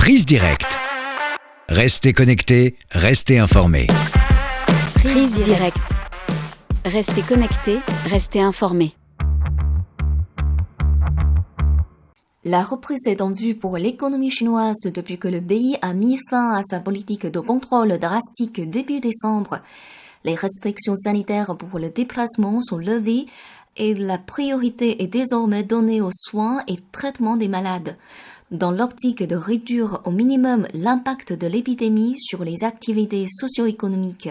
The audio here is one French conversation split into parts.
Prise directe. Restez connectés, restez informés. Prise directe. Restez connectés, restez informés. La reprise est en vue pour l'économie chinoise depuis que le pays a mis fin à sa politique de contrôle drastique début décembre. Les restrictions sanitaires pour le déplacement sont levées et la priorité est désormais donnée aux soins et traitements des malades, dans l'optique de réduire au minimum l'impact de l'épidémie sur les activités socio-économiques.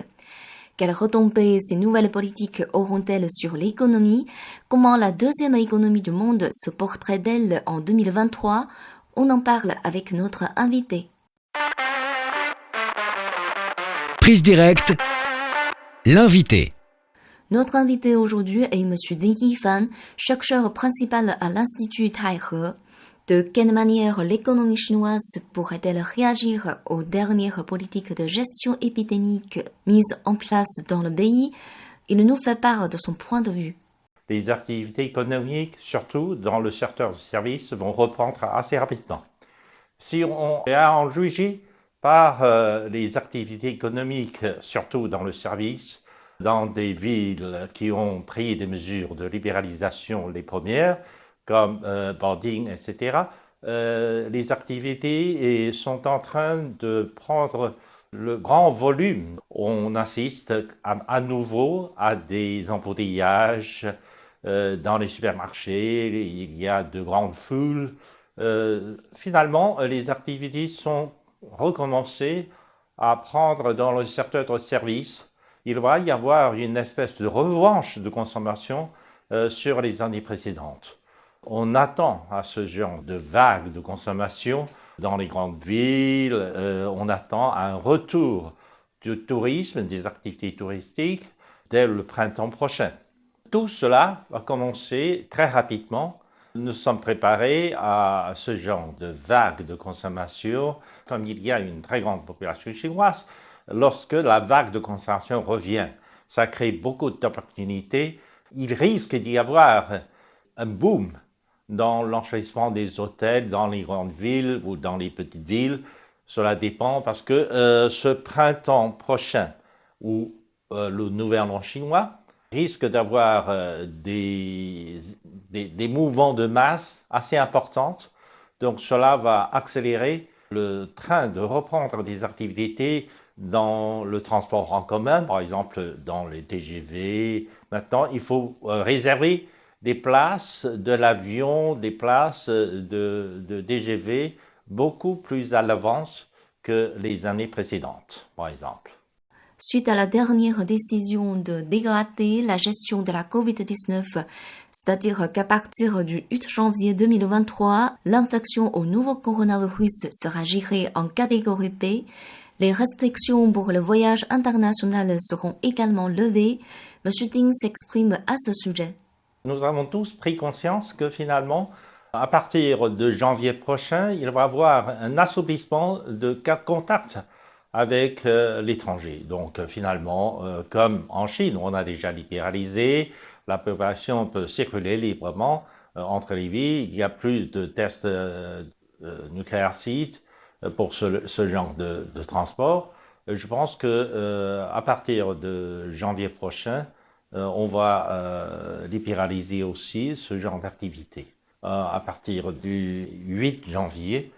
Quelles retombées ces nouvelles politiques auront-elles sur l'économie? Comment la deuxième économie du monde se porterait d'elle en 2023? On en parle avec notre invité. Prise directe. L'invité. Notre invité aujourd'hui est M. Ding Yifan, chercheur principal à l'Institut Taihe. De quelle manière l'économie chinoise pourrait-elle réagir aux dernières politiques de gestion épidémique mises en place dans le pays? Il nous fait part de son point de vue. Les activités économiques, surtout dans le secteur du service, vont reprendre assez rapidement. Si on est en juger par les activités économiques, surtout dans le service, dans des villes qui ont pris des mesures de libéralisation les premières, comme boarding, etc., les activités sont en train de prendre le grand volume. On assiste à nouveau à des embouteillages dans les supermarchés, il y a de grandes foules. Finalement, les activités sont recommencées à prendre dans le secteur de services. Il va y avoir une espèce de revanche de consommation sur les années précédentes. On attend à ce genre de vague de consommation dans les grandes villes, on attend un retour du tourisme, des activités touristiques dès le printemps prochain. Tout cela va commencer très rapidement. Nous sommes préparés à ce genre de vague de consommation. Comme il y a une très grande population chinoise, lorsque la vague de consommation revient, ça crée beaucoup d'opportunités. Il risque d'y avoir un boom dans l'enchérissement des hôtels dans les grandes villes ou dans les petites villes. Cela dépend parce que ce printemps prochain ou le nouvel an chinois risque d'avoir des mouvements de masse assez importants. Donc cela va accélérer le train de reprendre des activités dans le transport en commun, par exemple dans les TGV. Maintenant, il faut réserver des places de l'avion, des places de TGV beaucoup plus à l'avance que les années précédentes, par exemple. Suite à la dernière décision de dégrader la gestion de la COVID-19, c'est-à-dire qu'à partir du 8 janvier 2023, l'infection au nouveau coronavirus sera gérée en catégorie B, les restrictions pour le voyage international seront également levées. M. Ding s'exprime à ce sujet. Nous avons tous pris conscience que finalement, à partir de janvier prochain, il va y avoir un assouplissement de cas de contact avec l'étranger. Donc finalement, comme en Chine, on a déjà libéralisé, la population peut circuler librement entre les villes, il y a plus de tests nucléaires sites pour ce genre de transport. Je pense que à partir de janvier prochain, on va libéraliser aussi ce genre d'activité. À partir du 8 janvier,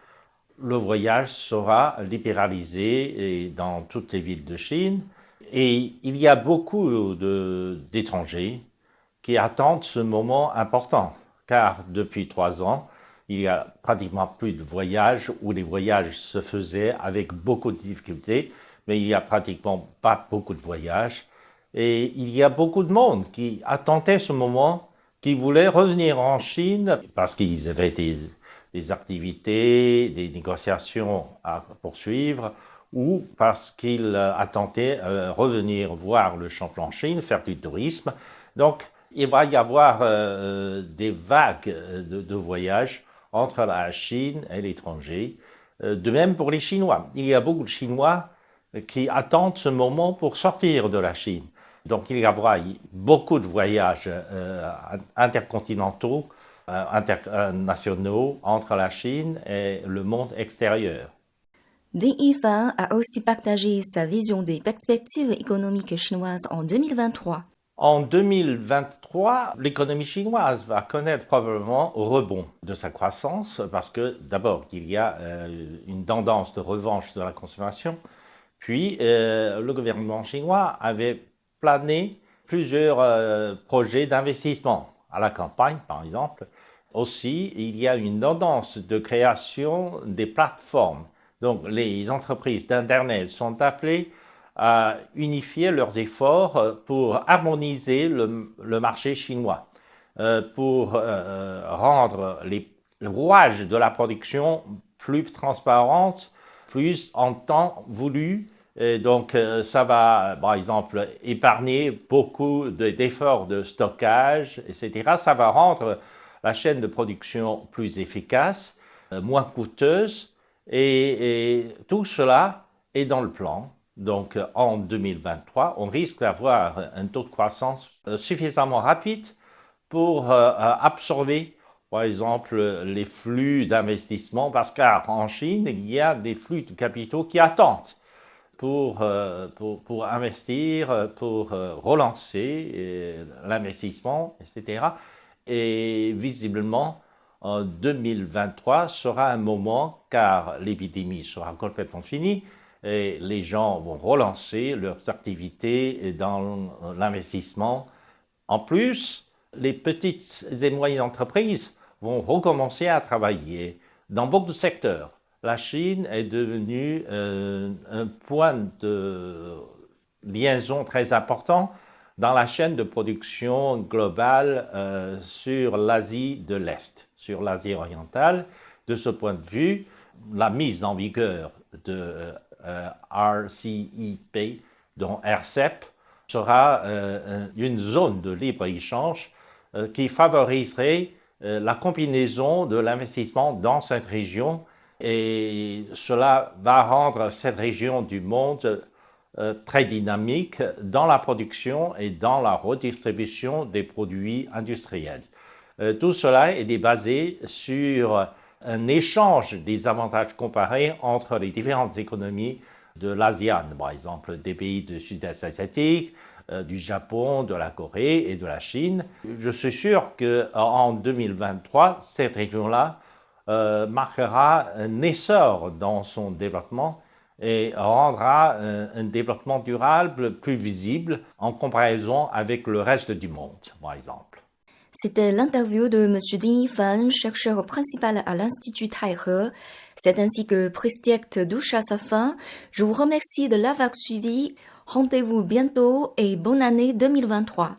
le voyage sera libéralisé dans toutes les villes de Chine. Et il y a beaucoup d'étrangers qui attendent ce moment important, car depuis 3 ans, il y a pratiquement plus de voyages, ou les voyages se faisaient avec beaucoup de difficultés, mais il n'y a pratiquement pas beaucoup de voyages. Et il y a beaucoup de monde qui attendait ce moment, qui voulait revenir en Chine parce qu'ils avaient des activités, des négociations à poursuivre, ou parce qu'ils attendaient revenir voir le champion en Chine, faire du tourisme. Donc, il va y avoir des vagues de voyages entre la Chine et l'étranger. De même pour les Chinois. Il y a beaucoup de Chinois qui attendent ce moment pour sortir de la Chine. Donc il y aura beaucoup de voyages intercontinentaux, internationaux entre la Chine et le monde extérieur. Ding Yifan a aussi partagé sa vision des perspectives économiques chinoises en 2023. En 2023, l'économie chinoise va connaître probablement un rebond de sa croissance parce que d'abord, il y a une tendance de revanche de la consommation, puis le gouvernement chinois avait plané plusieurs projets d'investissement à la campagne, par exemple. Aussi, il y a une tendance de création des plateformes. Donc, les entreprises d'Internet sont appelées à unifier leurs efforts pour harmoniser le marché chinois, pour rendre les rouages de la production plus transparentes, plus en temps voulu. Et donc, ça va, par exemple, épargner beaucoup d'efforts de stockage, etc. Ça va rendre la chaîne de production plus efficace, moins coûteuse, et tout cela est dans le plan. Donc, en 2023, on risque d'avoir un taux de croissance suffisamment rapide pour absorber, par exemple, les flux d'investissement, parce qu'en Chine, il y a des flux de capitaux qui attendent pour investir, pour relancer l'investissement, etc. Et visiblement, en 2023 sera un moment, car l'épidémie sera complètement finie, et les gens vont relancer leurs activités dans l'investissement. En plus, les petites et moyennes entreprises vont recommencer à travailler dans beaucoup de secteurs. La Chine est devenue un point de liaison très important dans la chaîne de production globale sur l'Asie de l'Est, sur l'Asie orientale. De ce point de vue, la mise en vigueur de RCEP, dont RCEP, sera une zone de libre-échange qui favoriserait la combinaison de l'investissement dans cette région, et cela va rendre cette région du monde très dynamique dans la production et dans la redistribution des produits industriels. Tout cela est basé sur un échange des avantages comparés entre les différentes économies de l'ASEAN, par exemple des pays du sud-est asiatique, du Japon, de la Corée et de la Chine. Je suis sûr qu'en 2023, cette région-là marquera un essor dans son développement et rendra un développement durable plus visible en comparaison avec le reste du monde, par exemple. C'était l'interview de M. Ding Yifan, chercheur principal à l'Institut Taihe. C'est ainsi que Prise Direct touche à sa fin. Je vous remercie de l'avoir suivi. Rendez-vous bientôt et bonne année 2023.